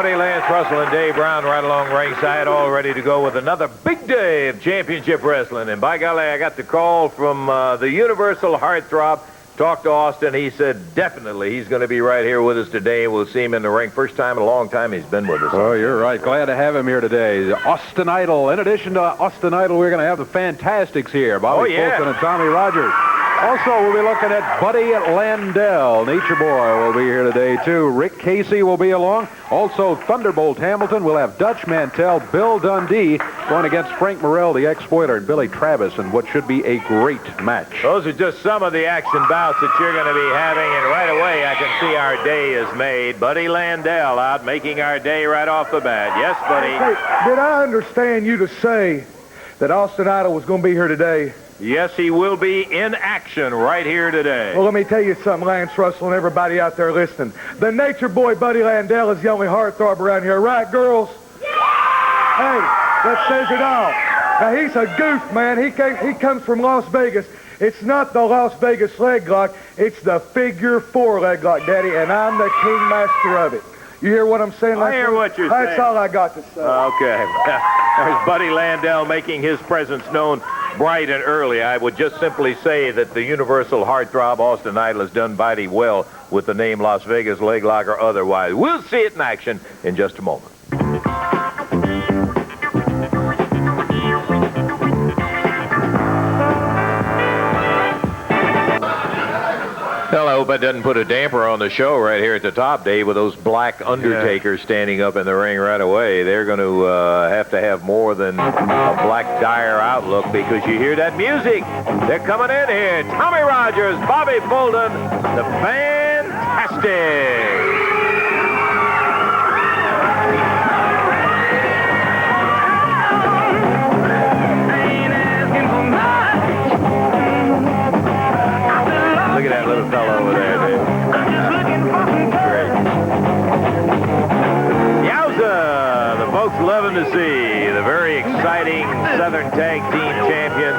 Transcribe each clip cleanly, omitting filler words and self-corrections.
everybody. Lance Russell and Dave Brown right along ringside, all ready to go with another big day of championship wrestling. And by golly, I got the call from the Universal Heartthrob. Talked to Austin. He said definitely he's going to be right here with us today. We'll see him in the ring. First time in a long time he's been with us. Oh, you're right. Glad to have him here today. Austin Idol. In addition to Austin Idol, we're going to have the Fantastics here. Bobby Fulton and Tommy Rogers. Also, we'll be looking at Buddy Landell. Nature Boy will be here today, too. Rick Casey will be along. Also, Thunderbolt Hamilton. We'll have Dutch Mantell, Bill Dundee going against Frank Morrell, the ex-spoiler, and Billy Travis in what should be a great match. Those are just some of the action bouts that you're going to be having, and right away I can see our day is made. Buddy Landell out making our day right off the bat. Yes, Buddy? Hey, did I understand you to say that Austin Idol was going to be here today? Yes, he will be in action right here today. Well, let me tell you something, Lance Russell and everybody out there listening. The Nature Boy, Buddy Landell, is the only heartthrob around here. Right, girls? Yeah! Hey, that says it all. Now, he's a goof, man. He comes from Las Vegas. It's not the Las Vegas leg lock. It's the figure 4 leg lock, Daddy, and I'm the king master of it. You hear what I'm saying? I hear what you're saying. That's all I got to say. Okay. There's Buddy Landell making his presence known bright and early. I would just simply say that the Universal Heartthrob Austin Idol has done mighty well with the name Las Vegas Leg Lock or otherwise. We'll see it in action in just a moment. Well, I hope that doesn't put a damper on the show right here at the top, Dave, with those black Undertakers standing up in the ring right away. They're going to have more than a black dire outlook because you hear that music. They're coming in here. Tommy Rogers, Bobby Fulton, the Fantastic. Look at that little fellow over there, Dave. Great. Yowza! The folks loving to see the very exciting Southern Tag Team champions,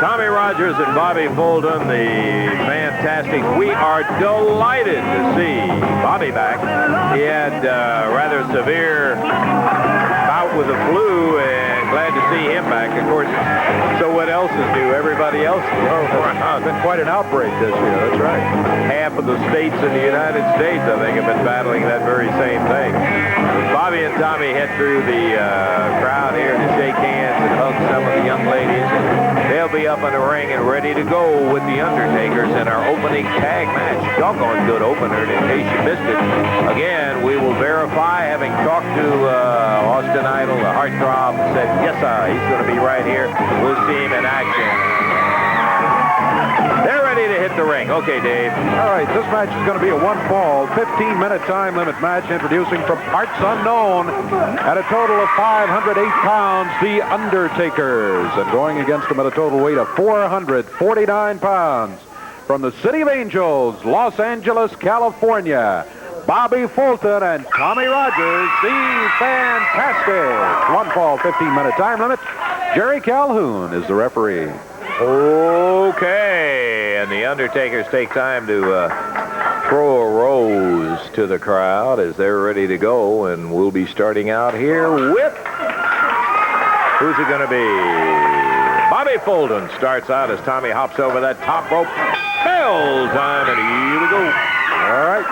Tommy Rogers and Bobby Fulton, the Fantastic. We are delighted to see Bobby back. He had a rather severe bout with the flu, and glad to see him back. Of course, so what else is new? Everybody else is new. It's been quite an outbreak this year. That's right. Half of the states in the United States, I think, have been battling that very same thing. Bobby and Tommy head through the crowd here to shake hands and hug some of the young ladies. They'll be up in the ring and ready to go with the Undertakers in our opening tag match. Doggone good opener, in case you missed it. Again, we will verify, having talked to Austin Idol, the Heartthrob, said, yes, he's going to be right here. We'll see him in action. They're ready to hit the ring. Okay, Dave. All right, this match is going to be a one-fall, 15-minute time limit match, introducing from parts unknown at a total of 508 pounds, the Undertakers, and going against them at a total weight of 449 pounds from the City of Angels, Los Angeles, California, Bobby Fulton and Tommy Rogers, the Fantastic. One fall, 15-minute time limit. Jerry Calhoun is the referee. Okay, and the Undertakers take time to throw a rose to the crowd as they're ready to go, and we'll be starting out here with, who's it going to be? Bobby Fulton starts out as Tommy hops over that top rope. Bell time, and here we go. All right.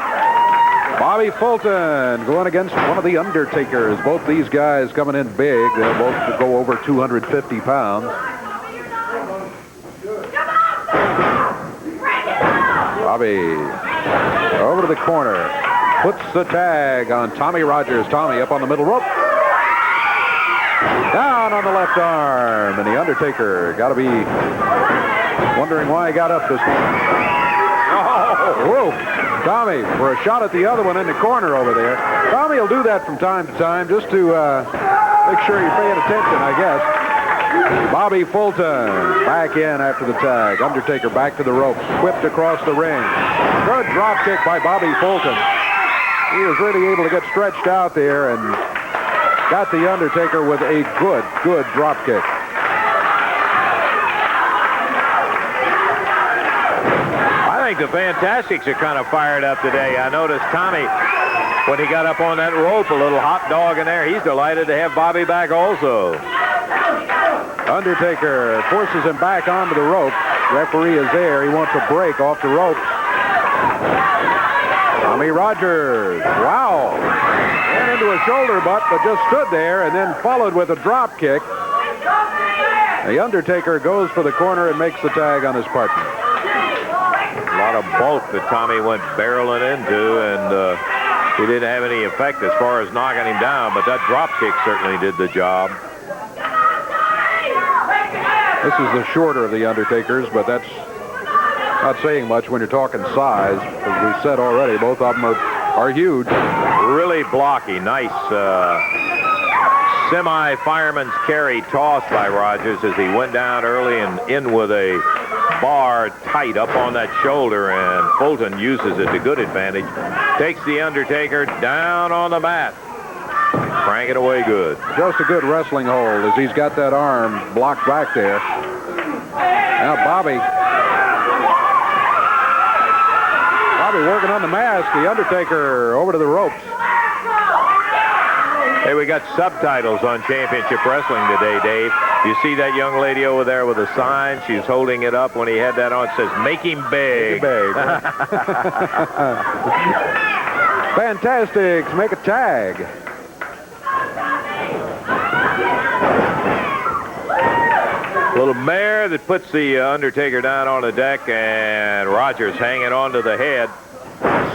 Bobby Fulton going against one of the Undertakers. Both these guys coming in big. They'll both go over 250 pounds. Bobby over to the corner. Puts the tag on Tommy Rogers. Tommy up on the middle rope. Down on the left arm. And the Undertaker got to be wondering why he got up this morning. Oh, whoa. Tommy for a shot at the other one in the corner over there. Tommy will do that from time to time just to make sure you're paying attention, I guess. Bobby Fulton back in after the tag. Undertaker back to the ropes. Whipped across the ring. Good drop kick by Bobby Fulton. He was really able to get stretched out there and got the Undertaker with a good drop kick. I think think the Fantastics are kind of fired up today. I noticed Tommy, when he got up on that rope, a little hot dog in there. He's delighted to have Bobby back also. Undertaker forces him back onto the rope. Referee is there. He wants a break off the ropes. Tommy Rogers, wow. Ran into a shoulder butt, but just stood there and then followed with a drop kick. The Undertaker goes for the corner and makes the tag on his partner. A lot of bulk that Tommy went barreling into, and he didn't have any effect as far as knocking him down, but that drop kick certainly did the job. This is the shorter of the Undertakers, but that's not saying much when you're talking size. As we said already, both of them are huge. Really blocky. Nice semi-fireman's carry toss by Rogers as he went down early and in with a bar tight up on that shoulder, and Fulton uses it to good advantage. Takes the Undertaker down on the mat. Crank it away good. Just a good wrestling hold as he's got that arm blocked back there. Now Bobby working on the mask. The Undertaker over to the ropes. Hey, we got subtitles on Championship Wrestling today, Dave. You see that young lady over there with a sign? She's holding it up when he had that on. It says, "Make him big." Make him big. Fantastics make a tag. Little mare that puts the Undertaker down on the deck, and Rogers hanging on to the head.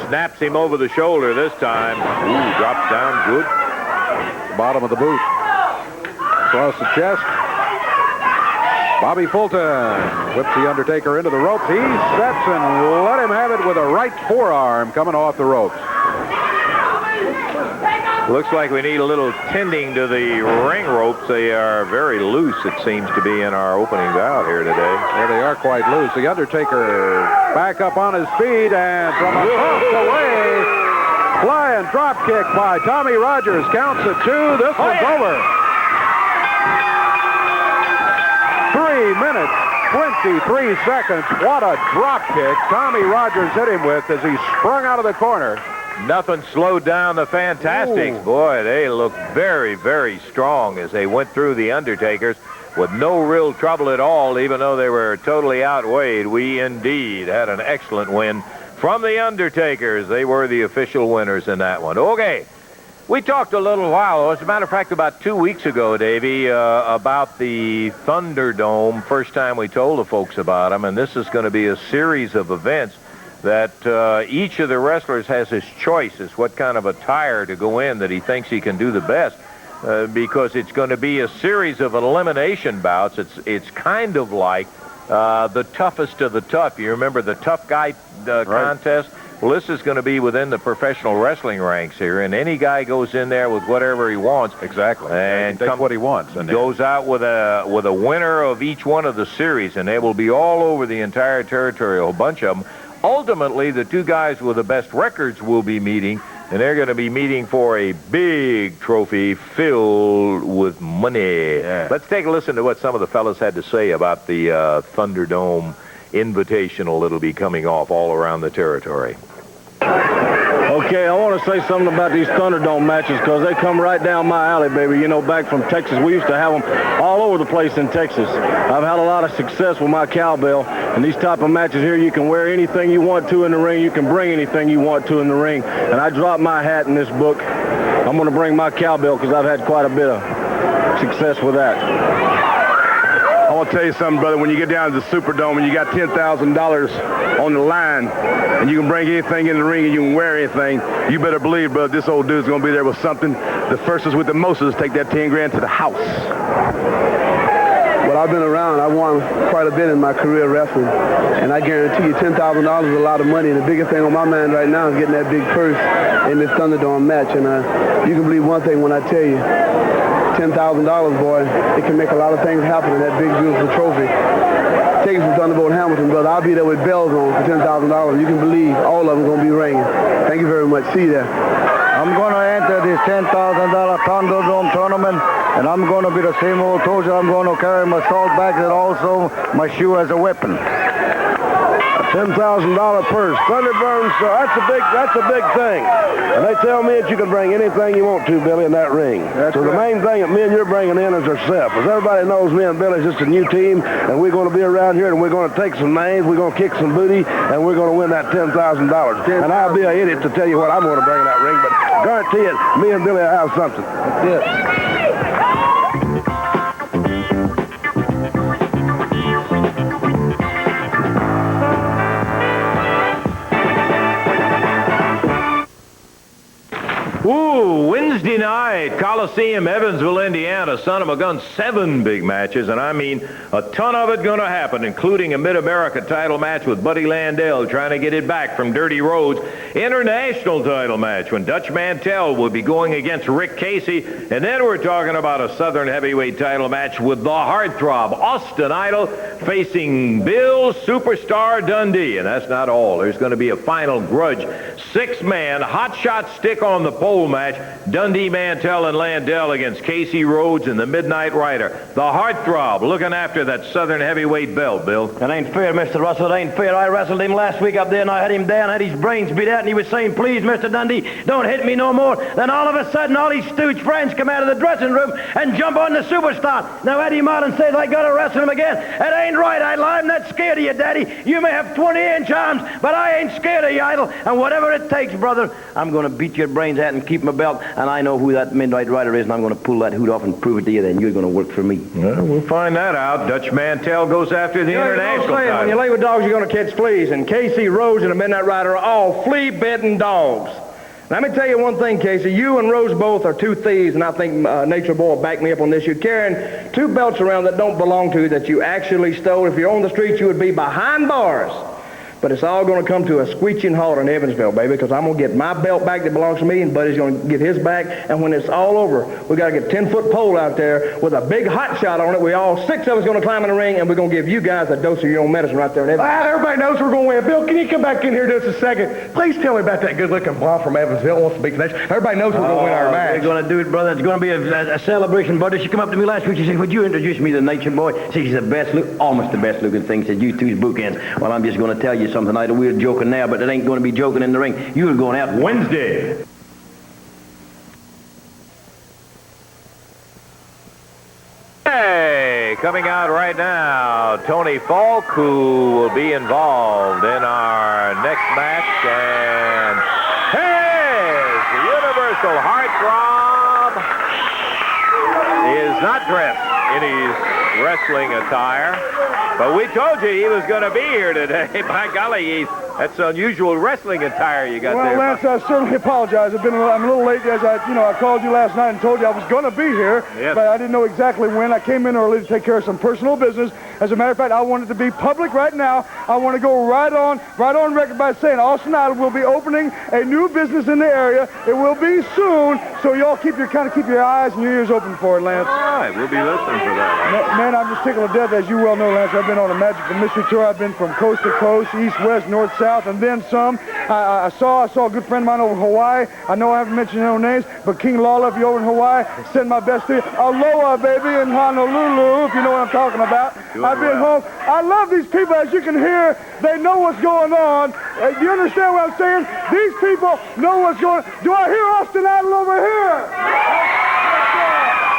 Snaps him over the shoulder this time. Ooh, drops down good. Bottom of the boot. Across the chest. Bobby Fulton whips the Undertaker into the ropes. He steps and let him have it with a right forearm coming off the ropes. Looks like we need a little tending to the ring ropes. They are very loose, it seems to be, in our opening bout here today. Yeah, they are quite loose. The Undertaker back up on his feet, and from across the way, flying drop kick by Tommy Rogers. Counts at 2. This one's over. 3 minutes, 23 seconds. What a drop kick Tommy Rogers hit him with as he sprung out of the corner. Nothing slowed down the Fantastics. Ooh. Boy, they looked very, very strong as they went through the Undertakers with no real trouble at all, even though they were totally outweighed. We indeed had an excellent win from the Undertakers. They were the official winners in that one. Okay, we talked a little while, as a matter of fact, about 2 weeks ago, Davey, about the Thunderdome. First time we told the folks about them, and this is going to be a series of events that each of the wrestlers has his choice as what kind of attire to go in that he thinks he can do the best, because it's going to be a series of elimination bouts. It's kind of like the toughest of the tough. You remember the tough guy contest? Well, this is going to be within the professional wrestling ranks here, and any guy goes in there with whatever he wants. Exactly. And takes what he wants. And goes out with a winner of each one of the series, and they will be all over the entire territory, a whole bunch of them. Ultimately, the two guys with the best records will be meeting, and they're going to be meeting for a big trophy filled with money. Yeah. Let's take a listen to what some of the fellas had to say about the Thunderdome Invitational that'll be coming off all around the territory. Okay, I want to say something about these Thunderdome matches because they come right down my alley, baby. You know, back from Texas, we used to have them all over the place in Texas. I've had a lot of success with my cowbell, and these type of matches here, you can wear anything you want to in the ring. You can bring anything you want to in the ring, and I dropped my hat in this book. I'm going to bring my cowbell because I've had quite a bit of success with that. I want to tell you something, brother. When you get down to the Superdome and you got $10,000 on the line and you can bring anything in the ring and you can wear anything, you better believe, brother, this old dude's going to be there with something. The firstest with the mostest take that 10 grand to the house. Well, I've been around. I won quite a bit in my career wrestling, and I guarantee you $10,000 is a lot of money, and the biggest thing on my mind right now is getting that big purse in this Thunderdome match, and you can believe one thing when I tell you, $10,000, boy, it can make a lot of things happen in that big, beautiful trophy. Take it from Thunderbolt Hamilton, brother. I'll be there with bells on for $10,000. You can believe all of them going to be ringing. Thank you very much. See you there. I'm going to enter this $10,000 Thunderdome tournament, and I'm going to be the same old soldier. I'm going to carry my salt bags and also my shoe as a weapon. $10,000 purse. Thunderburns, that's a big thing. And they tell me that you can bring anything you want to, Billy, in that ring. That's so the right. main thing that me and you're bringing in is ourselves. As everybody knows, me and Billy's just a new team, and we're going to be around here, and we're going to take some names, we're going to kick some booty, and we're going to win that $10,000. And I'll be an idiot to tell you what I'm going to bring in that ring, but guarantee it, me and Billy will have something. That's it. Ooh, Wednesday night, Coliseum, Evansville, Indiana. Son of a gun, 7 big matches, and I mean a ton of it going to happen, including a Mid-America title match with Buddy Landell trying to get it back from Dirty Rhodes. International title match when Dutch Mantell will be going against Rick Casey. And then we're talking about a Southern heavyweight title match with the heartthrob Austin Idol facing Bill Superstar Dundee. And that's not all. There's going to be a final grudge 6-man hot shot stick on the pole match. Dundee, Mantell, and Landell against Casey Rhodes and the Midnight Rider. The heartthrob looking after that Southern heavyweight belt, Bill. It ain't fair, Mr. Russell. It ain't fair. I wrestled him last week up there, and I had him down, had his brains beat out, and he was saying, please, Mr. Dundee, don't hit me no more. Then all of a sudden, all his stooge friends come out of the dressing room and jump on the Superstar. Now Eddie Martin says I got to wrestle him again. It ain't right, Idol. I'm not scared of you, Daddy. You may have 20-inch arms, but I ain't scared of you, Idol. And whatever it takes, brother, I'm going to beat your brains out and keep my belt, and I know who that Midnight Rider is, and I'm going to pull that hood off and prove it to you, then you're going to work for me. Well, we'll find that out. Dutch Mantell goes after the international title. When you lay with dogs, you're going to catch fleas, and Casey Rhodes and the Midnight Rider are all flea-bitten dogs. Let me tell you one thing, Casey. You and Rose both are 2 thieves, and I think Nature Boy will back me up on this. You're carrying 2 belts around that don't belong to you, that you actually stole. If you're on the street, you would be behind bars. But it's all going to come to a screeching halt in Evansville, baby, because I'm going to get my belt back that belongs to me, and Buddy's going to get his back. And when it's all over, we got to get a 10-foot pole out there with a big hot shot on it. We all 6 of us going to climb in the ring, and we're going to give you guys a dose of your own medicine right there in Evansville. Everybody knows we're going to win. Bill, can you come back in here just a second? Please tell me about that good-looking blonde from Evansville who wants to be connected. Everybody knows we're going to win our match. We're going to do it, brother. It's going to be a celebration, Buddy. She come up to me last week. She said, would you introduce me to Nature Boy? She's the best look, almost the best looking thing. She said, you two's bookends. Well, I'm just going to tell you something, Idol. We're joking now, but it ain't going to be joking in the ring. You are going out Wednesday. Hey, coming out right now, Tony Falk, who will be involved in our next match. And hey, the Universal Heartthrob is not dressed in his wrestling attire, but we told you he was going to be here today. By golly, that's unusual wrestling attire you got there. Well, Lance, I certainly apologize. I'm a little late, as I called you last night and told you I was going to be here, yes, but I didn't know exactly when. I came in early to take care of some personal business. As a matter of fact, I want it to be public right now. I want to go right on record by saying Austin Idol will be opening a new business in the area. It will be soon, so y'all keep your eyes and your ears open for it, Lance. All right, we'll be listening for that. Man, I'm just tickled to death, as you well know, Lance. I've been on a Magical Mystery Tour. I've been from coast to coast, east, west, north, south, and then some. I saw a good friend of mine over in Hawaii. I know I haven't mentioned no names, but King Lawler, if you're over in Hawaii, send my best to you. Aloha, baby, in Honolulu, if you know what I'm talking about. I've been home. I love these people, as you can hear. They know what's going on. Do you understand what I'm saying? These people know what's going on. Do I hear Austin Idol over here?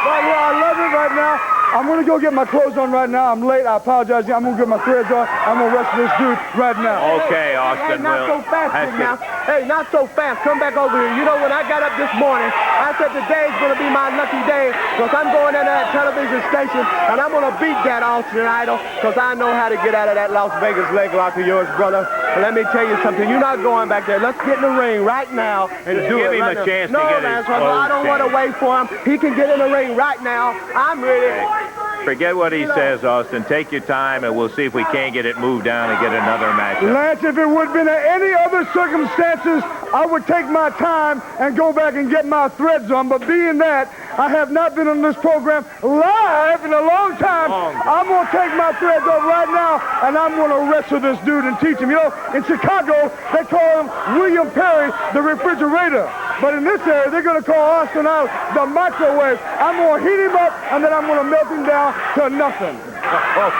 Right here, I love it right now. I'm going to go get my clothes on right now. I'm late. I apologize. I'm going to get my threads on. I'm going to wrestle this dude right now. Okay, Austin. Hey, not so fast, big mouth. Hey, not so fast. Come back over here. You know, when I got up this morning, I said today's going to be my lucky day because I'm going into that television station and I'm going to beat that Austin Idol because I know how to get out of that Las Vegas leg lock of yours, brother. But let me tell you something. You're not going back there. Let's get in the ring right now and do give it. him right a now. chance to no, get his Lance, clothes I don't want to wait for him. He can get in the ring right now. I'm ready. Forget what he says, Austin. Take your time, and we'll see if we can't get it moved down and get another match. Lance, if it would have been any other circumstances, I would take my time and go back and get my threads on. But being that I have not been on this program live in a long time, I'm going to take my threads off right now, and I'm going to wrestle this dude and teach him. You know, in Chicago, they call him William Perry, the refrigerator. But in this area, they're going to call Austin out the microwave. I'm going to heat him up, and then I'm going to melt him down to nothing. Well,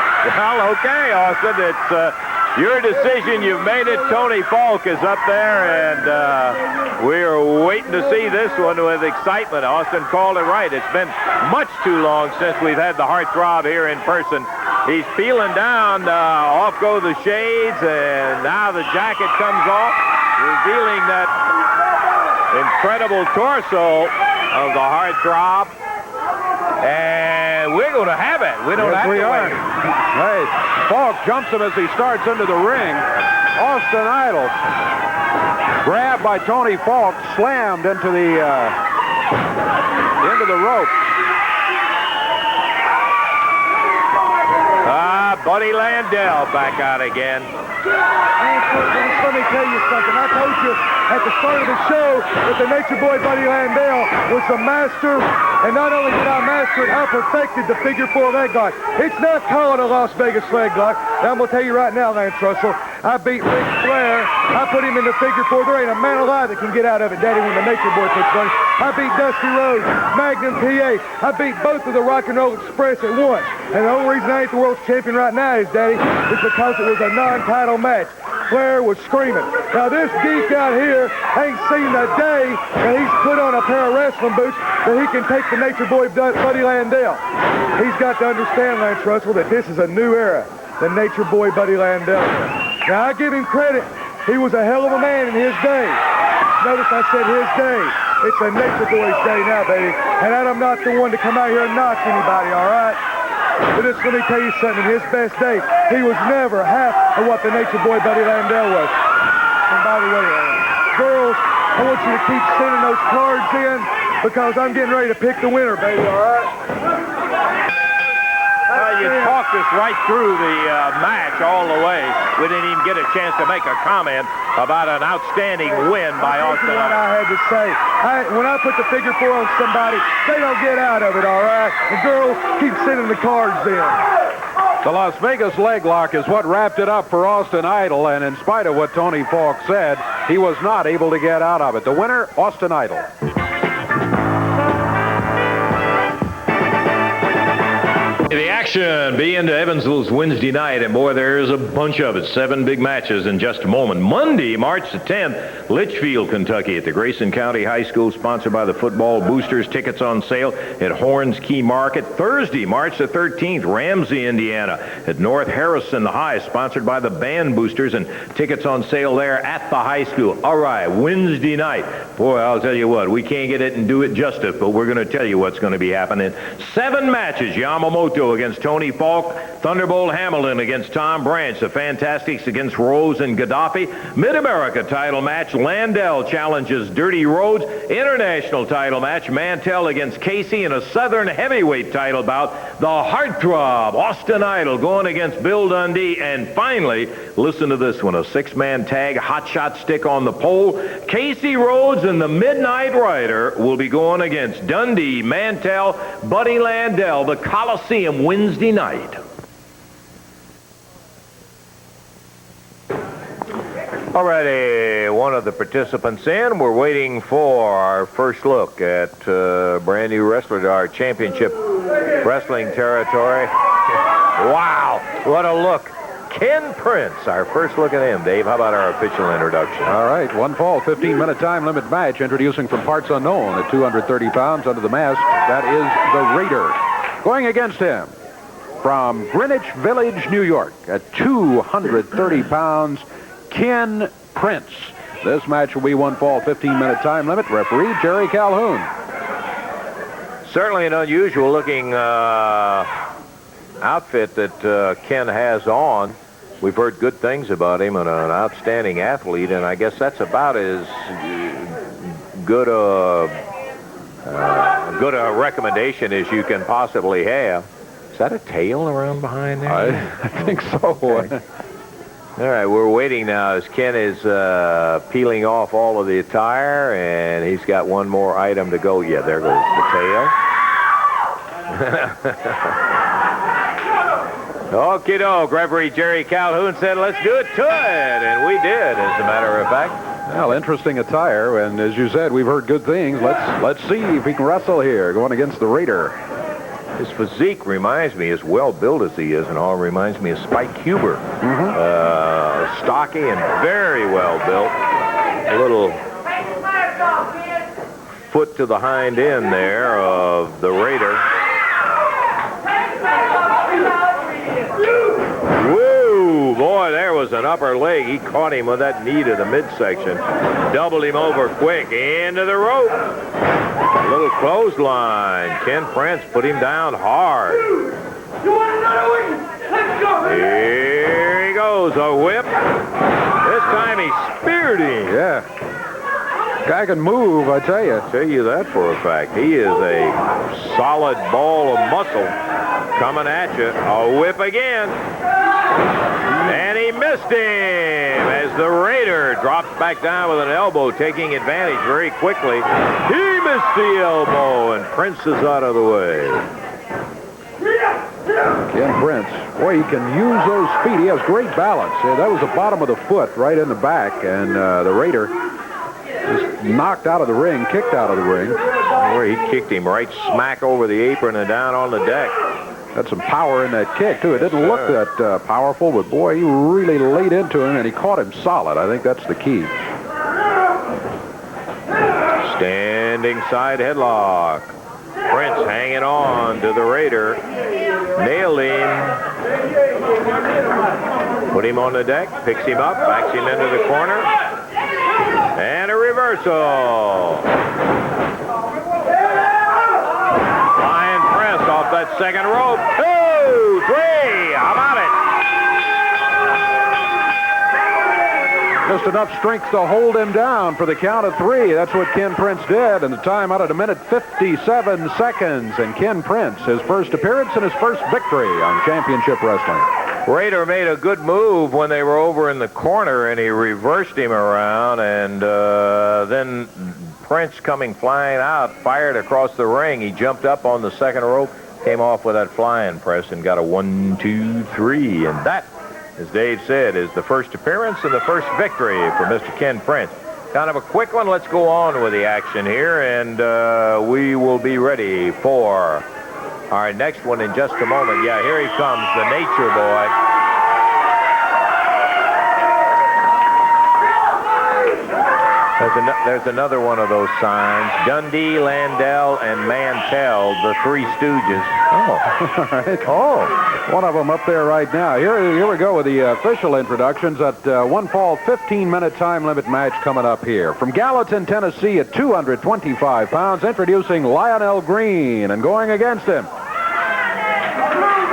okay, Austin. It's Your decision, you've made it. Tony Falk is up there, and we are waiting to see this one with excitement. Austin called it right. It's been much too long since we've had the heartthrob here in person. He's peeling down. Off go the shades, and now the jacket comes off, revealing that incredible torso of the heartthrob. And we're going to have it. We don't have to wait. Hey, Falk jumps him as he starts into the ring. Austin Idol, grabbed by Tony Falk, slammed into the rope. Buddy Landell back out again. Let me tell you something. I told you at the start of the show that the Nature Boy Buddy Landell was the master, and not only did I master it, I perfected the figure 4 leg lock. It's not called a Las Vegas leg lock. Now, I'm going to tell you right now, Lance Russell, I beat Ric Flair. I put him in the figure 4. There ain't a man alive that can get out of it, Daddy, when the Nature Boy puts money. I beat Dusty Rhodes, Magnum PA. I beat both of the Rock and Roll Express at once. And the only reason I ain't the world's champion right now is, Daddy, is because it was a non-title match. Flair was screaming. Now, this geek out here ain't seen a day that he's put on a pair of wrestling boots that he can take the Nature Boy Buddy Landell. He's got to understand, Lance Russell, that this is a new era, the Nature Boy Buddy Landell. Now, I give him credit. He was a hell of a man in his day. Notice I said his day. It's a Nature Boy's day now, baby. And I'm not the one to come out here and knock anybody, all right? But just let me tell you something. In his best day, he was never half of what the Nature Boy Buddy Landell was. And by the way, girls, I want you to keep sending those cards in because I'm getting ready to pick the winner, baby, all right? You talked us right through the match all the way. We didn't even get a chance to make a comment about an outstanding win by Austin. That's what I had to say. When I put the figure 4 on somebody, they don't get out of it, all right? And girls, keep sending the cards in. The Las Vegas leg lock is what wrapped it up for Austin Idol, and in spite of what Tony Falk said, he was not able to get out of it. The winner, Austin Idol. The action begins to Evansville's Wednesday night, and boy, there's a bunch of it. 7 big matches in just a moment. Monday, March the 10th, Litchfield, Kentucky at the Grayson County High School, sponsored by the Football Boosters. Tickets on sale at Horns Key Market. Thursday, March the 13th, Ramsey, Indiana at North Harrison High, sponsored by the Band Boosters, and tickets on sale there at the high school. All right, Wednesday night. Boy, I'll tell you what, we can't get it and do it justice, but we're going to tell you what's going to be happening. 7 matches. Yamamoto against Tony Falk, Thunderbolt Hamilton against Tom Branch, the Fantastics against Rose and Gaddafi, Mid-America title match, Landell challenges Dirty Rhodes, international title match, Mantell against Casey, and a Southern heavyweight title bout, the Heartthrob, Austin Idol going against Bill Dundee, and finally, listen to this one, a 6-man tag, hot shot stick on the pole, Casey Rhodes and the Midnight Rider will be going against Dundee, Mantell, Buddy Landell, the Coliseum Wednesday night. Alrighty, one of the participants in. We're waiting for our first look at brand new wrestler to our championship wrestling territory. Wow, what a look. Ken Prince, our first look at him. Dave, how about our official introduction? All right, one fall, 15-minute time limit match, introducing from parts unknown at 230 pounds under the mask. That is the Raider. Going against him from Greenwich Village, New York, at 230 pounds, Ken Prince. This match will be one fall, 15-minute time limit. Referee Jerry Calhoun. Certainly an unusual-looking outfit that Ken has on. We've heard good things about him, and an outstanding athlete, and I guess that's about as good a recommendation as you can possibly have. Is that a tail around behind there? I think so. Okay. All right, we're waiting now as Ken is peeling off all of the attire, and he's got one more item to go. Yeah, there goes the tail. Okie doke. Referee Jerry Calhoun said, let's do it to it. And we did, as a matter of fact. Well, interesting attire, and as you said, we've heard good things. Let's see if he can wrestle here, going against the Raider. His physique reminds me, as well built as he is and all, reminds me of Spike Huber. stocky and very well built. A little foot to the hind end there of the Raider. Woo! Boy, there was an upper leg. He caught him with that knee to the midsection. Doubled him over quick into the rope. A little clothesline. Ken Prince put him down hard. Here he goes, a whip. This time he speared him. Yeah. Guy can move, I tell you. Tell you that for a fact. He is a solid ball of muscle coming at you. A whip again. And he missed him as the Raider drops back down with an elbow, taking advantage very quickly. He missed the elbow, and Prince is out of the way. Ken Prince, boy, he can use those feet. He has great balance. Yeah, that was the bottom of the foot right in the back, and the Raider just knocked out of the ring, kicked out of the ring. Where he kicked him right smack over the apron and down on the deck. Had some power in that kick, too. It didn't look that powerful, but, boy, he really laid into him, and he caught him solid. I think that's the key. Standing side headlock. Prince hanging on to the Raider. Nailed him. Put him on the deck. Picks him up. Backs him into the corner. And a reversal. Flying press off that second rope. 2, 3. How about it? Just enough strength to hold him down for the count of 3. That's what Ken Prince did, and the time out at 1:57 seconds. And Ken Prince, his first appearance and his first victory on Championship Wrestling. Raider made a good move when they were over in the corner, and he reversed him around, and then Prince, coming flying out, fired across the ring. He jumped up on the second rope, came off with that flying press, and got a 1, 2, 3, and that, as Dave said, is the first appearance and the first victory for Mr. Ken Prince. Kind of a quick one. Let's go on with the action here, and we will be ready for our next one in just a moment. Yeah, here he comes, the Nature Boy. There's another one of those signs. Dundee, Landell, and Mantell, the Three Stooges. Oh, all right. Oh, one of them up there right now. Here we go with the official introductions at one fall 15-minute time limit match coming up here. From Gallatin, Tennessee at 225 pounds, introducing Lionel Green, and going against him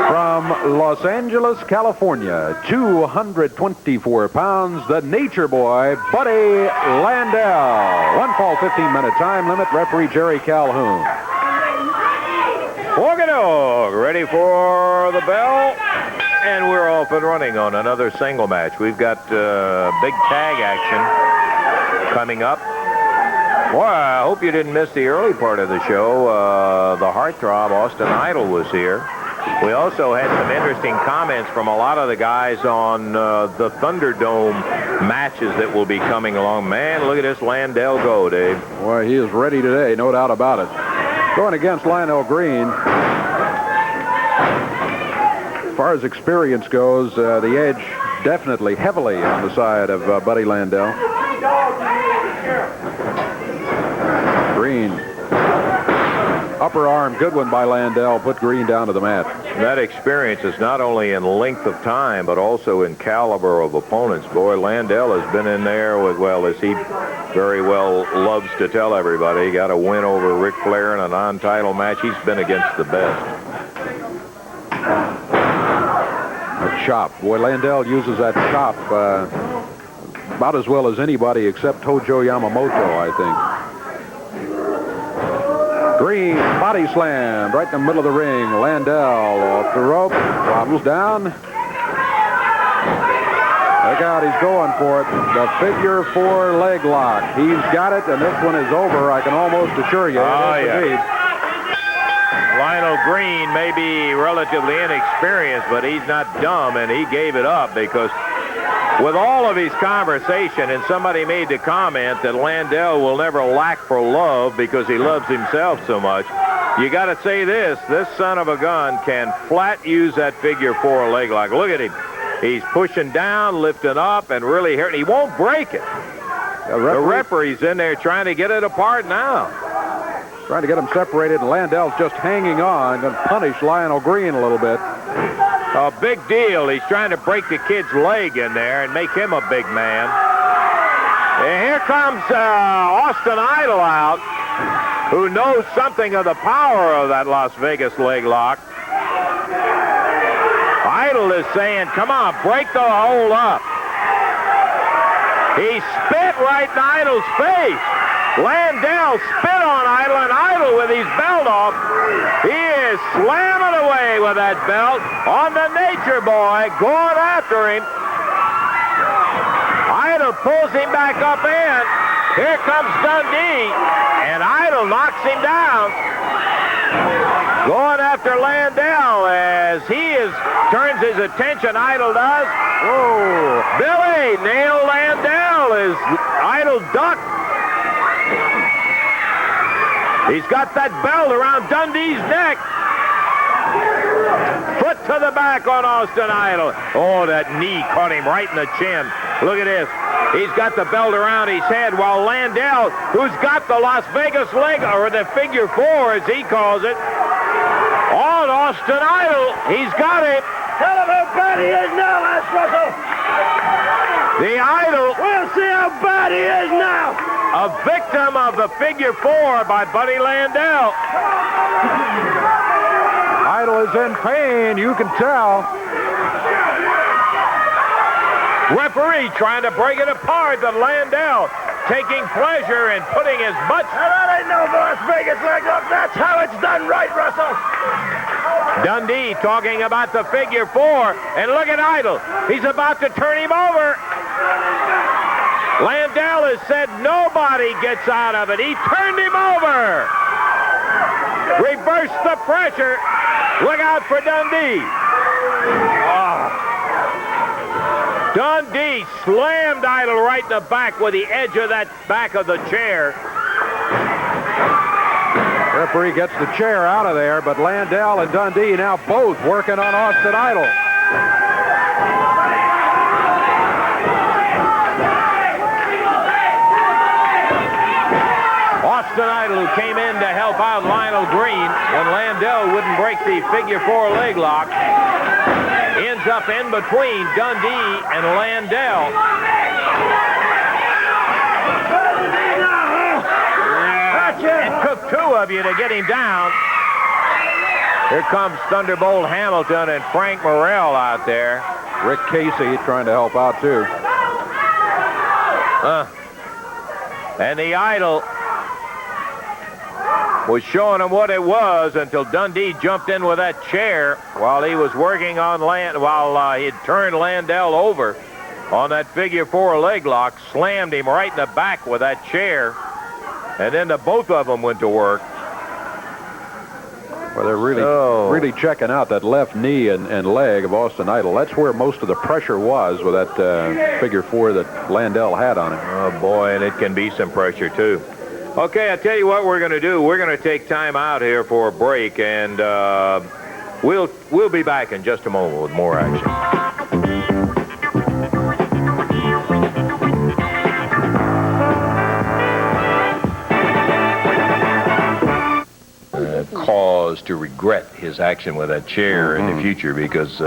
from Los Angeles, California, 224 pounds, the Nature Boy, Buddy Landell. One fall 15-minute time limit, referee Jerry Calhoun. Dog, ready for the bell, and we're off and running on another single match. We've got big tag action coming up. Boy, I hope you didn't miss the early part of the show. The heartthrob Austin Idol was here. We also had some interesting comments from a lot of the guys on the Thunderdome matches that will be coming along. Man, look at this Landell go, Dave. Boy, he is ready today, no doubt about it. Going against Lionel Green. As far as experience goes, the edge definitely heavily on the side of Buddy Landell. Green. Upper arm, good one by Landell, put Green down to the mat. That experience is not only in length of time, but also in caliber of opponents. Boy, Landell has been in there with, well, as he very well loves to tell everybody, he got a win over Ric Flair in a non-title match. He's been against the best. A chop. Boy, Landell uses that chop about as well as anybody except Tojo Yamamoto, I think. Green, body slam, right in the middle of the ring. Landell off the rope, wobbles down. Look out, he's going for it. The figure 4 leg lock. He's got it, and this one is over, I can almost assure you. Oh, yeah. Lionel Green may be relatively inexperienced, but he's not dumb, and he gave it up because with all of his conversation, and somebody made the comment that Landell will never lack for love because he loves himself so much. You got to say this son of a gun can flat use that figure 4 leg lock. Look at him. He's pushing down, lifting up, and really hurting. He won't break it. The referee's in there trying to get it apart now. Trying to get them separated, and Landell's just hanging on, going to punish Lionel Green a little bit. A big deal. He's trying to break the kid's leg in there and make him a big man. And here comes Austin Idol out, who knows something of the power of that Las Vegas leg lock. Idol is saying, come on, break the hold up. He spit right in Idol's face. Landell spit on Idol, and Idol, with his belt off, he is slamming away with that belt on the Nature Boy, going after him. Idol pulls him back up in. Here comes Dundee, and Idol knocks him down. Going after Landell as he turns his attention, Idol does. Whoa. Billy nailed Landell as Idol ducked. He's got that belt around Dundee's neck. Foot to the back on Austin Idol. Oh, that knee caught him right in the chin. Look at this. He's got the belt around his head while Landell, who's got the Las Vegas leg, or the figure four as he calls it, on Austin Idol. He's got him. Tell him how bad he is now, Lance Russell. The Idol. We'll see how bad he is now. A victim of the figure four by Buddy Landell. Idol is in pain, you can tell. Referee trying to break it apart, but Landell taking pleasure in putting his butt. Now, that ain't no Las Vegas leg lock. That's how it's done right, Russell. Dundee talking about the figure four, and look at Idol. He's about to turn him over. Landell has said nobody gets out of it. He turned him over. Reverse the pressure. Look out for Dundee. Oh. Dundee slammed Idol right in the back with the edge of that back of the chair. Referee gets the chair out of there, but Landell and Dundee now both working on Austin Idol. Austin Idol, who came in to help out Lionel Green when Landell wouldn't break the figure four leg lock, ends up in between Dundee and Landell. It took two of you to get him down. Here comes Thunderbolt Hamilton and Frank Morrell out there. Rick Casey trying to help out, too. And the Idol was showing him what it was until Dundee jumped in with that chair while he was working on while he had turned Landell over on that figure four leg lock, slammed him right in the back with that chair, and then the both of them went to work. Well, they're really checking out that left knee and leg of Austin Idol. That's where most of the pressure was with that figure four that Landell had on him. Oh, boy, and it can be some pressure, too. Okay, I tell you what we're going to do. We're going to take time out here for a break, and we'll be back in just a moment with more action. Cause to regret his action with that chair in the future, because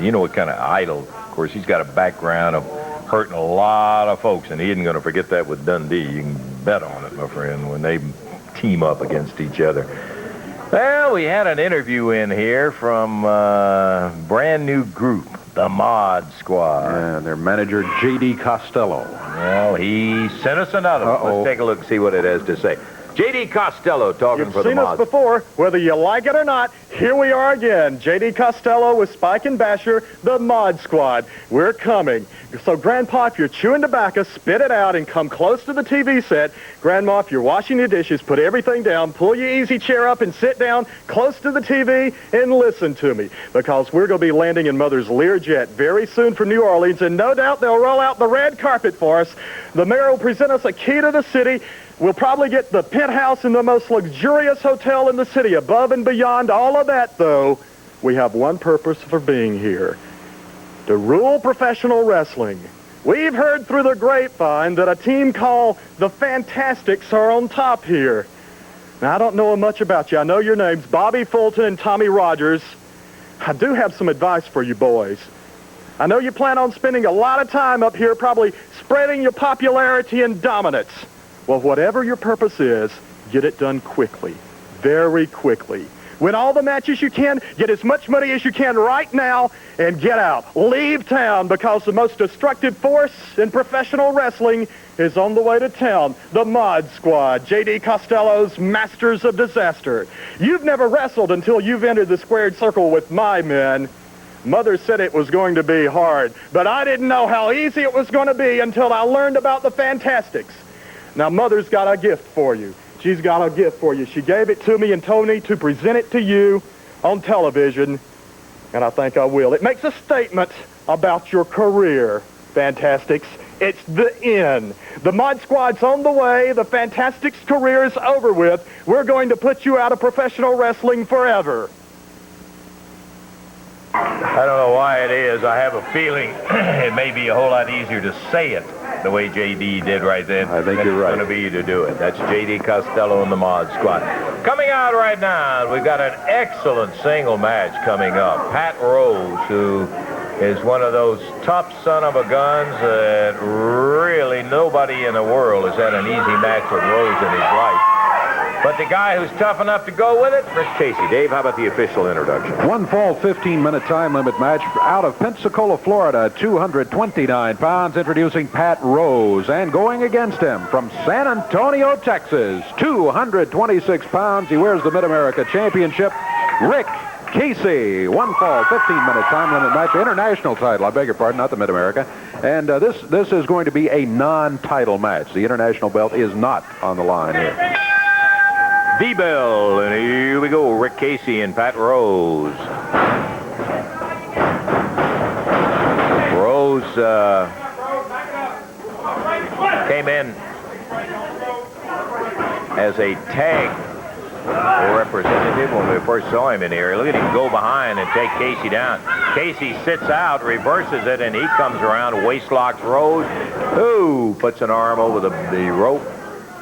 you know what kind of Idol. Of course, he's got a background of hurting a lot of folks, and he isn't going to forget that with Dundee. You can bet on it, my friend, when they team up against each other. Well, we had an interview in here from a brand new group, the Mod Squad. Yeah, their manager, J.D. Costello. Well, he sent us another one. Let's take a look and see what it has to say. J.D. Costello talking for the You've seen Mods. us before, whether you like it or not. Here we are again. J.D. Costello with Spike and Basher, the Mod Squad. We're coming. So, Grandpa, if you're chewing tobacco, spit it out and come close to the TV set. Grandma, if you're washing your dishes, put everything down, pull your easy chair up and sit down close to the TV and listen to me. Because we're going to be landing in Mother's Learjet very soon from New Orleans, and no doubt they'll roll out the red carpet for us. The mayor will present us a key to the city. We'll probably get the penthouse in the most luxurious hotel in the city. Above and beyond all of that, though, we have one purpose for being here. to rule professional wrestling. We've heard through the grapevine that a team called the Fantastics are on top here. Now, I don't know much about you. I know your names, Bobby Fulton and Tommy Rogers. I do have some advice for you boys. I know you plan on spending a lot of time up here probably spreading your popularity and dominance. Well, whatever your purpose is, get it done quickly, very quickly. Win all the matches you can, get as much money as you can right now, and get out. Leave town, because the most destructive force in professional wrestling is on the way to town. The Mod Squad, J.D. Costello's Masters of Disaster. You've never wrestled until you've entered the squared circle with my men. Mother said it was going to be hard, but I didn't know how easy it was going to be until I learned about the Fantastics. Now, Mother's got a gift for you. She's got a gift for you. She gave it to me and told me to present it to you on television, and I think I will. It makes a statement about your career, Fantastics. It's the end. The Mod Squad's on the way. The Fantastics' career is over with. We're going to put you out of professional wrestling forever. I don't know why it is. I have a feeling it may be a whole lot easier to say it the way J.D. did right then. I think you're right. It's going to be to do it. That's J.D. Costello and the Mod Squad. Coming out right now, we've got an excellent single match coming up. Pat Rose, who is one of those tough son of a guns that really nobody in the world has had an easy match with Rose in his life. But the guy who's tough enough to go with it, Rick Casey. Dave, how about the official introduction? One fall 15-minute time limit match out of Pensacola, Florida, 229 pounds, introducing Pat Rose. And going against him from San Antonio, Texas, 226 pounds. He wears the Mid-America Championship, Rick Casey. One fall 15-minute time limit match, international title. I beg your pardon, not the Mid-America. And this is going to be a non-title match. The international belt is not on the line here. The bell, and here we go. Rick Casey and Pat Rose. Rose came in as a tag representative when we first saw him in here. Look at him go behind and take Casey down. Casey sits out, reverses it, and he comes around, waist locks Rose. Ooh, puts an arm over the rope.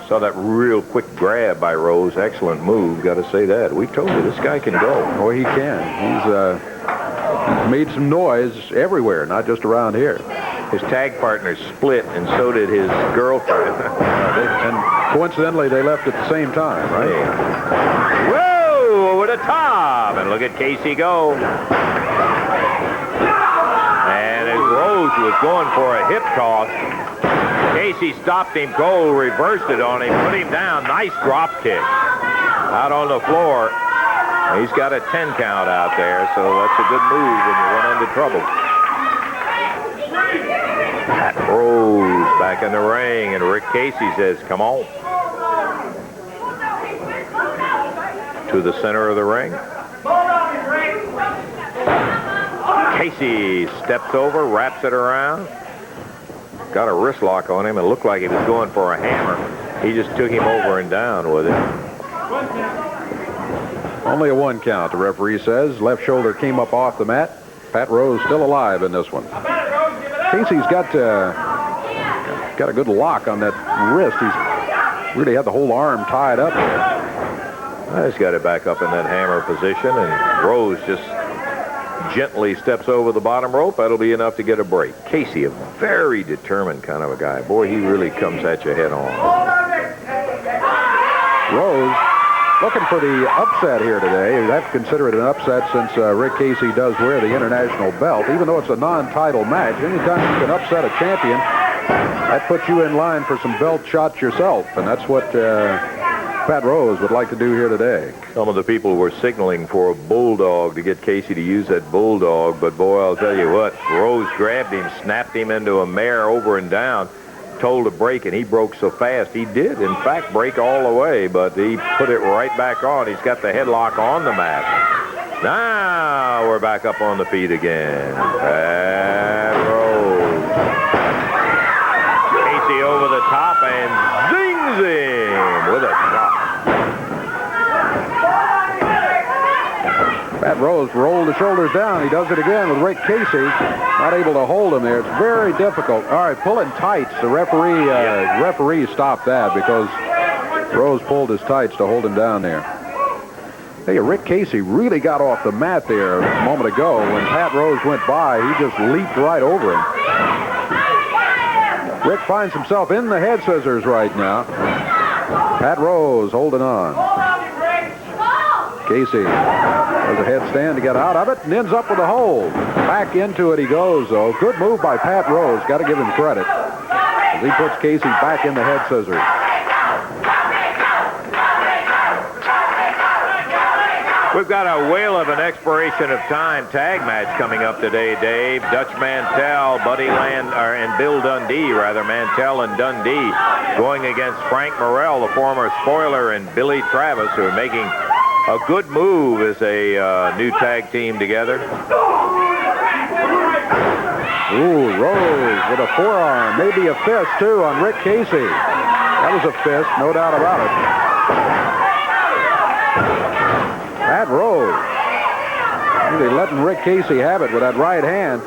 Saw that real quick grab by Rose. Excellent move, got to say that. We told you this guy can go. Oh, he can. He's made some noise everywhere, not just around here. His tag partners split, and so did his girlfriend. And coincidentally, they left at the same time, right? Yeah. Whoa, over the top. And look at Casey go. And as Rose was going for a hip toss, Casey stopped him cold, reversed it on him, put him down. Nice drop kick. Out on the floor. He's got a 10 count out there, so that's a good move when you run into trouble. Pat Rose back in the ring, and Rick Casey says, come on. To the center of the ring. Casey steps over, wraps it around. Got a wrist lock on him. It looked like he was going for a hammer. He just took him over and down with it. Only a 1 count, the referee says. Left shoulder came up off the mat. Pat Rose still alive in this one. Casey's got a good lock on that wrist. He's really had the whole arm tied up there. He's got it back up in that hammer position, and Rose just gently steps over the bottom rope. That'll be enough to get a break. Casey, a very determined kind of a guy. Boy, he really comes at you head on. Rose looking for the upset here today. You have to consider it an upset since Rick Casey does wear the international belt. Even though it's a non-title match, anytime you can upset a champion, that puts you in line for some belt shots yourself. And that's what Pat Rose would like to do here today. Some of the people were signaling for a bulldog to get Casey to use that bulldog, but boy, I'll tell you what, Rose grabbed him, snapped him into a mare over and down, told to break, and he broke so fast. He did, in fact, break all the way, but he put it right back on. He's got the headlock on the mat. Now we're back up on the feet again. Pat Rose. Casey over the top and zings him with a shot. Pat Rose rolled the shoulders down. He does it again with Rick Casey. Not able to hold him there. It's very difficult. All right, pulling tights. The referee stopped that because Rose pulled his tights to hold him down there. Hey, Rick Casey really got off the mat there a moment ago. When Pat Rose went by, he just leaped right over him. Rick finds himself in the head scissors right now. Pat Rose holding on. Casey does a headstand to get out of it and ends up with a hold. Back into it he goes, though. Good move by Pat Rose. Got to give him credit as he puts Casey back in the head scissors. We've got a whale of an expiration of time tag match coming up today, Dave. Dutch Mantell, and Bill Dundee, rather. Mantell and Dundee going against Frank Morrell, the former spoiler, and Billy Travis, who are making a good move as a new tag team together. Ooh, Rose with a forearm, maybe a fist, too, on Rick Casey. That was a fist, no doubt about it. Pat Rose really letting Rick Casey have it with that right hand.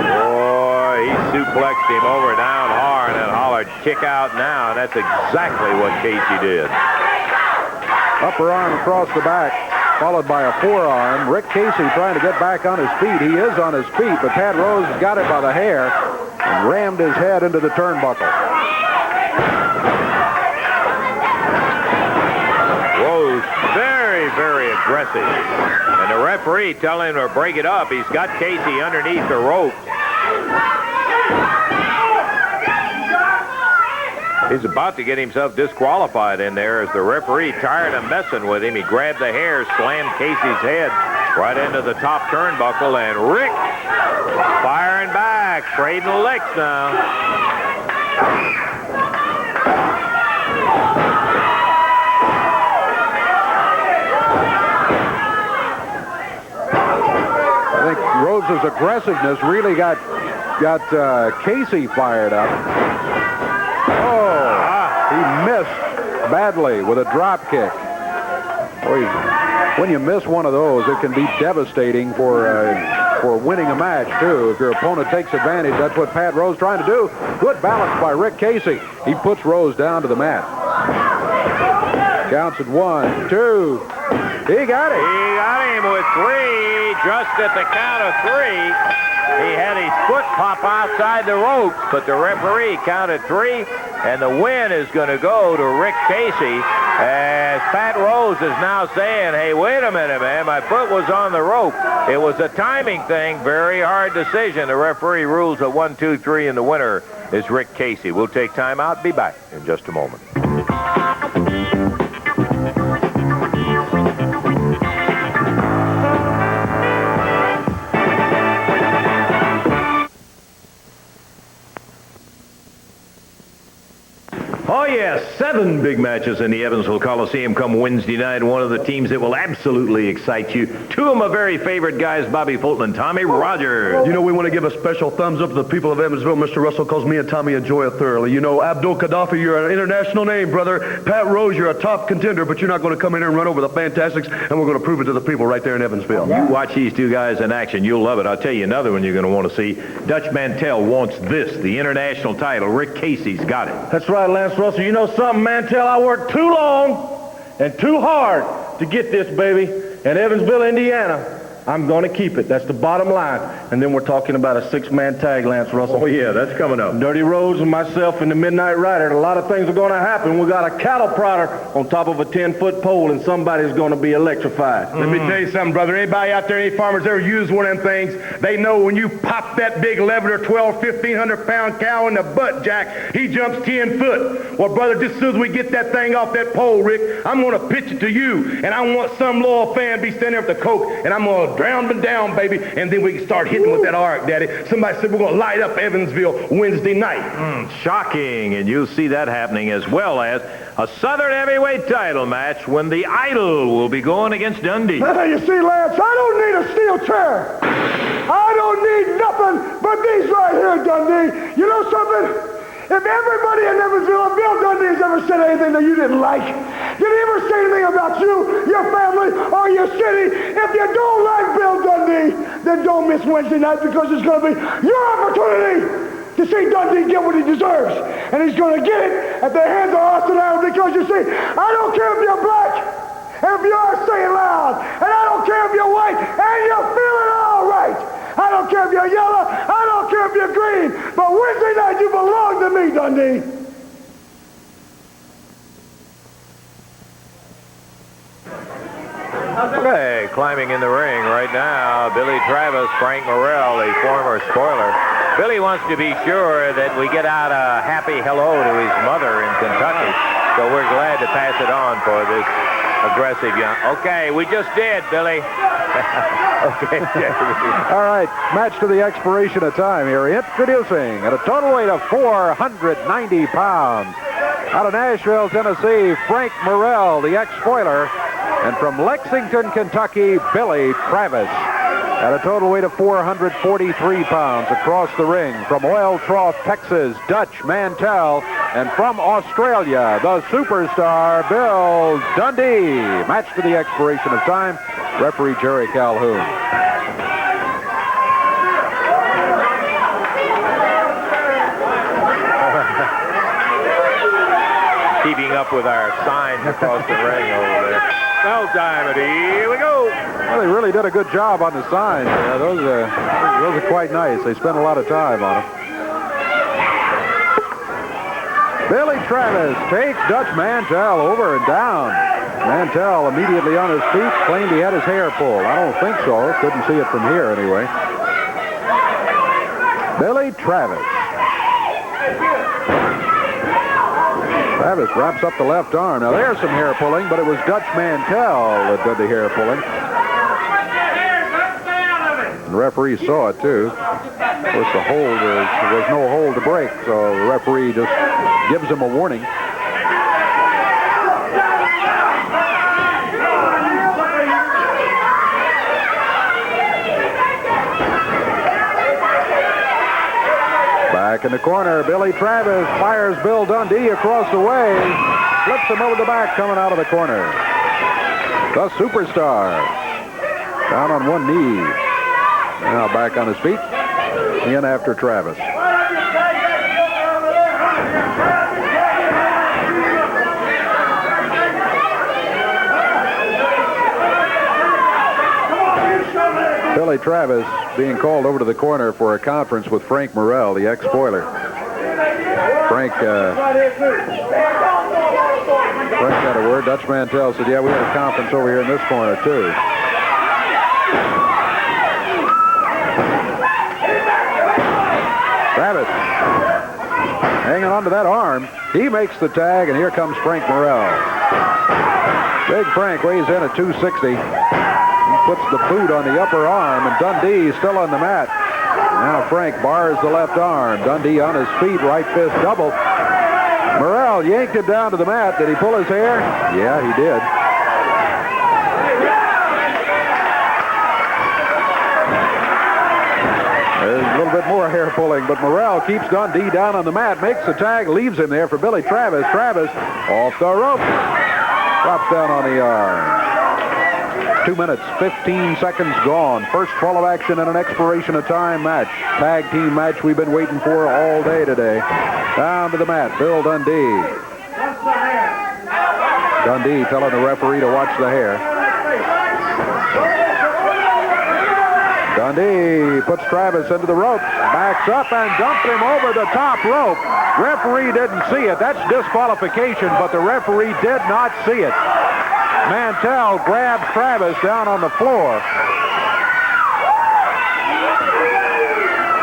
Boy, he suplexed him over down hard and hollered, kick out now, and that's exactly what Casey did. Upper arm across the back, followed by a forearm. Rick Casey trying to get back on his feet. He is on his feet, but Pat Rose has got it by the hair and rammed his head into the turnbuckle. Rose very, very aggressive. And the referee telling him to break it up. He's got Casey underneath the rope. He's about to get himself disqualified in there as the referee, tired of messing with him, he grabbed the hair, slammed Casey's head right into the top turnbuckle, and Rick firing back, trading licks now. I think Rose's aggressiveness really got Casey fired up. He missed badly with a drop kick. Boy, when you miss one of those, it can be devastating for winning a match, too. If your opponent takes advantage, that's what Pat Rose trying to do. Good balance by Rick Casey. He puts Rose down to the mat. Counts at 1, 2. He got it. He got him with 3, just at the count of 3. He had his foot pop outside the ropes, but the referee counted 3, and the win is going to go to Rick Casey, as Pat Rose is now saying, hey, wait a minute, man, my foot was on the rope. It was a timing thing, very hard decision. The referee rules a 1, 2, 3, and the winner is Rick Casey. We'll take time out, be back in just a moment. Oh, yes, 7 big matches in the Evansville Coliseum come Wednesday night. One of the teams that will absolutely excite you. 2 of my very favorite guys, Bobby Fulton and Tommy Rogers. You know, we want to give a special thumbs up to the people of Evansville. Mr. Russell, calls me and Tommy enjoy it thoroughly. You know, Abdul Gaddafi, you're an international name, brother. Pat Rose, you're a top contender, but you're not going to come in here and run over the Fantastics, and we're going to prove it to the people right there in Evansville. You watch these 2 guys in action, you'll love it. I'll tell you another one you're going to want to see. Dutch Mantell wants this, the international title. Rick Casey's got it. That's right, Lance Russell. You know something, Mantell? I worked too long and too hard to get this, baby. In Evansville, Indiana, I'm going to keep it. That's the bottom line. And then we're talking about a 6-man tag, Lance Russell. Oh, yeah, that's coming up. Dirty Rose and myself and the Midnight Rider. A lot of things are going to happen. We got a cattle prodder on top of a 10-foot pole, and somebody's going to be electrified. Let me tell you something, brother. Anybody out there, any farmers ever use one of them things, they know when you pop that big 11 or 12, 1,500-pound cow in the butt, Jack, he jumps 10 foot. Well, brother, just as soon as we get that thing off that pole, Rick, I'm going to pitch it to you, and I want some loyal fan to be standing there with the Coke, and I'm going to drown them down, baby, and then we can start hitting with that arc, Daddy. Somebody said we're going to light up Evansville Wednesday night. Shocking, and you'll see that happening, as well as a Southern Heavyweight title match when the Idol will be going against Dundee. Hey, you see, Lance, I don't need a steel chair. I don't need nothing but these right here, Dundee. You know something? If everybody in Evansville, if Bill Dundee has ever said anything that you didn't like, did he ever say anything about you, your family, or your city? If you don't like Bill Dundee, then don't miss Wednesday night because it's going to be your opportunity to see Dundee get what he deserves. And he's going to get it at the hands of Austin Allen because, you see, I don't care if you're black, and if you are, say it loud, and I don't care if you're white, and you're feeling all right. I don't care if you're yellow, I don't care if you're green, but Wednesday night you belong to me, Dundee. Okay, climbing in the ring right now, Billy Travis, Frank Morrell, the former spoiler. Billy wants to be sure that we get out a happy hello to his mother in Kentucky, so we're glad to pass it on for this aggressive young... Okay, we just did, Billy. Okay. All right, match to the expiration of time here. Introducing at a total weight of 490 pounds. Out of Nashville, Tennessee, Frank Morrell, the ex-spoiler. And from Lexington, Kentucky, Billy Travis. At a total weight of 443 pounds across the ring. From Oil Trough, Texas, Dutch Mantell. And from Australia, the superstar, Bill Dundee. Match to the expiration of time. Referee Jerry Calhoun. Keeping up with our signs across the ring over there. Bell time, and here we go. Well, they really did a good job on the signs. Those are quite nice. They spent a lot of time on them. Billy Travis takes Dutch Mantell over and down. Mantell immediately on his feet claimed he had his hair pulled. I don't think so. Couldn't see it from here anyway. Billy Travis. Travis wraps up the left arm. Now there's some hair pulling, but it was Dutch Mantell that did the hair pulling. The referee saw it too. Of course, there was no hold to break, so the referee just gives him a warning. Back in the corner, Billy Travis fires Bill Dundee across the way. Flips him over the back coming out of the corner. The superstar. Down on one knee. Now back on his feet. In after Travis. Billy Travis being called over to the corner for a conference with Frank Morrell, the ex-spoiler. Frank had a word. Dutch Mantell said, yeah, we had a conference over here in this corner, too. Travis hanging on to that arm. He makes the tag, and here comes Frank Morrell. Big Frank weighs in at 260. Puts the boot on the upper arm, and Dundee still on the mat. Now Frank bars the left arm. Dundee on his feet, right fist double. Morrell yanked him down to the mat. Did he pull his hair? Yeah, he did. There's a little bit more hair pulling, but Morrell keeps Dundee down on the mat, makes the tag, leaves him there for Billy Travis. Travis off the rope. Drops down on the arm. 2 minutes, 15 seconds gone. First fall of action in an expiration of time match. Tag team match we've been waiting for all day today. Down to the mat, Bill Dundee. Dundee telling the referee to watch the hair. Dundee puts Travis into the ropes, backs up and dumped him over the top rope. Referee didn't see it. That's disqualification, but the referee did not see it. Mantell grabs Travis down on the floor.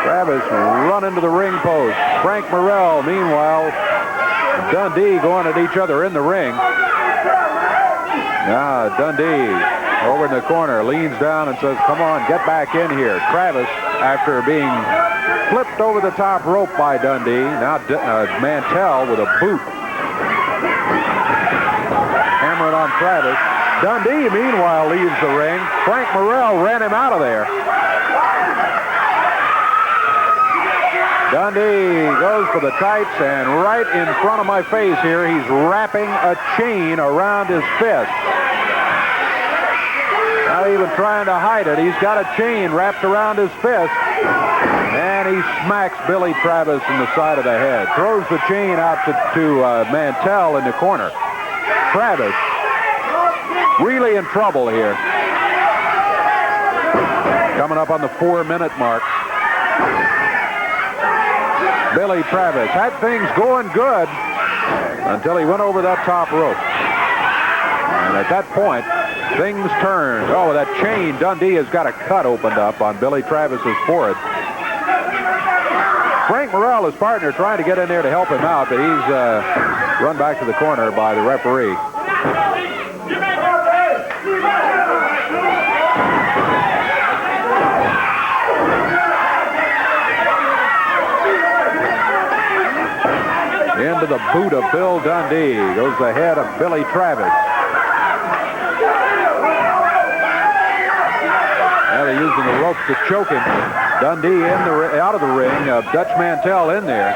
Travis run into the ring post. Frank Morrell, meanwhile, Dundee going at each other in the ring. Now Dundee over in the corner leans down and says, come on, get back in here. Travis, after being flipped over the top rope by Dundee, now Mantell with a boot. Hammering on Travis. Dundee, meanwhile, leaves the ring. Frank Morrell ran him out of there. Dundee goes for the tights, and right in front of my face here, he's wrapping a chain around his fist. Not even trying to hide it. He's got a chain wrapped around his fist, and he smacks Billy Travis in the side of the head. Throws the chain out to Mantell in the corner. Travis really in trouble here. Coming up on the 4-minute mark. Billy Travis had things going good until he went over that top rope. And at that point, things turned. Oh, that chain. Dundee has got a cut opened up on Billy Travis's forehead. Frank Morrell, his partner, trying to get in there to help him out, but he's run back to the corner by the referee. Into the boot of Bill Dundee goes the head of Billy Travis. Now they're using the ropes to choke him. Dundee out of the ring. Dutch Mantell in there.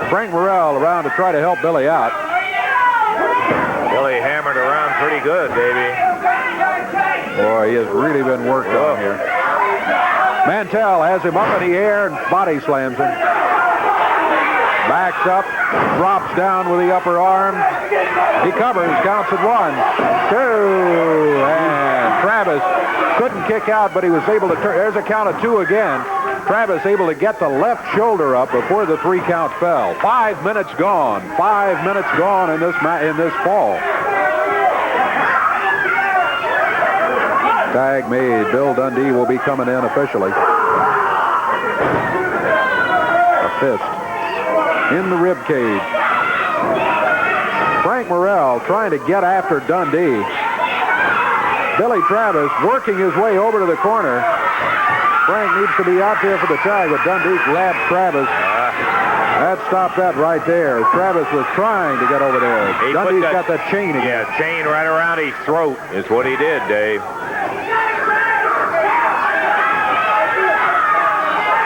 Frank Morrell around to try to help Billy out. Billy hammered around pretty good, baby. Boy, he has really been worked on here. Mantell has him up in the air and body slams him. Backs up, drops down with the upper arm. He covers, counts at 1, 2, and Travis couldn't kick out, but he was able to turn. There's a count of 2 again. Travis able to get the left shoulder up before the 3 count fell. 5 minutes gone. 5 minutes gone in this fall. Tag made. Bill Dundee will be coming in officially. A fist in the rib cage. Frank Morrell trying to get after Dundee. Billy Travis working his way over to the corner. Frank needs to be out there for the tag, but Dundee grabbed Travis. That stopped that right there. Travis was trying to get over there. Dundee's got that chain again. Yeah, chain right around his throat is what he did, Dave.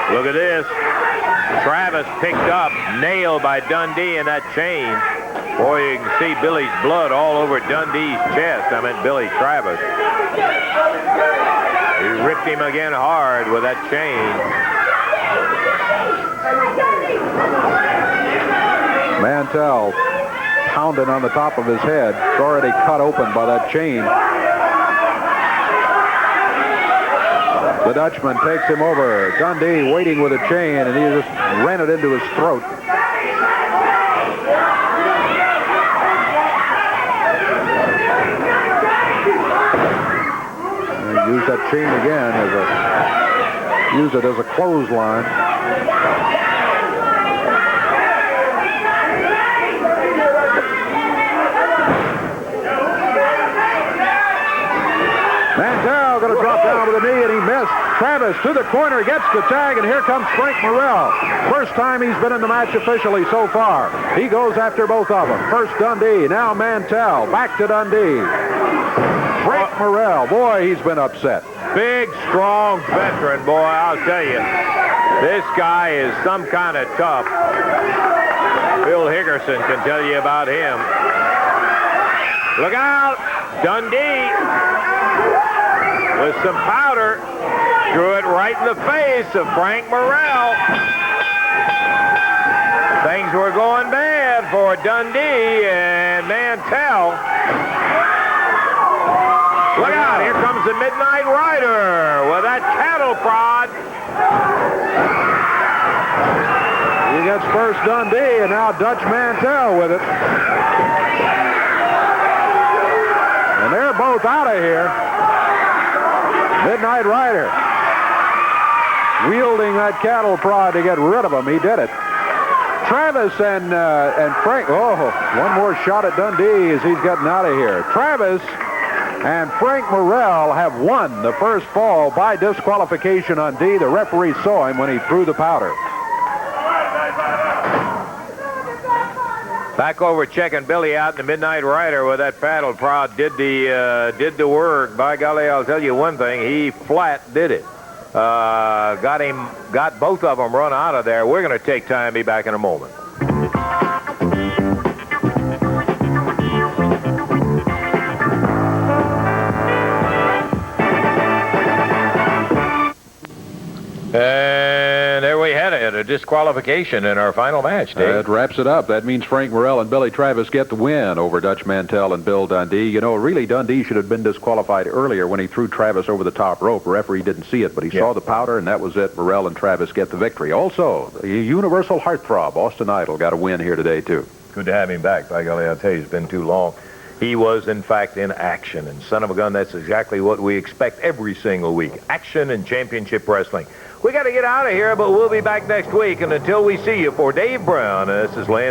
Look at this. Travis picked up, nailed by Dundee in that chain. Boy, you can see Billy's blood all over Dundee's chest. I meant Billy Travis. He ripped him again hard with that chain. Mantell pounding on the top of his head. It's already cut open by that chain. The Dutchman takes him over. Dundee waiting with a chain, and he just ran it into his throat. And use that chain again use it as a clothesline. Mantell going to drop down with a knee, and he missed. Travis to the corner, gets the tag, and here comes Frank Morrell. First time he's been in the match officially so far. He goes after both of them. First Dundee, now Mantell. Back to Dundee. Frank Morrell, boy, he's been upset. Big, strong veteran, boy, I'll tell you. This guy is some kind of tough. Bill Higgerson can tell you about him. Look out! Dundee with some powder. Threw it right in the face of Frank Morrell. Things were going bad for Dundee and Mantell. Look out, here comes the Midnight Rider with that cattle prod. He gets first Dundee, and now Dutch Mantell with it. And they're both out of here. Midnight Rider wielding that cattle prod to get rid of him. He did it. Travis and Frank. Oh, one more shot at Dundee as he's getting out of here. Travis and Frank Morrell have won the first fall by disqualification on D. The referee saw him when he threw the powder. Back over checking Billy out, the Midnight Rider with that paddle prod did the work. By golly, I'll tell you one thing, he flat did it. got both of them run out of there. We're going to take time. Be back in a moment. And there we had it, a disqualification in our final match, Dave. That wraps it up. That means Frank Morrell and Billy Travis get the win over Dutch Mantell and Bill Dundee. You know, really, Dundee should have been disqualified earlier when he threw Travis over the top rope. The referee didn't see it, but he saw the powder, and that was it. Morrell and Travis get the victory. Also, the Universal Heartthrob, Austin Idol, got a win here today, too. Good to have him back. By golly, I'll tell you, it's been too long. He was, in fact, in action. And son of a gun, that's exactly what we expect every single week. Action and championship wrestling. We got to get out of here, but we'll be back next week. And until we see you, for Dave Brown, this is Lance.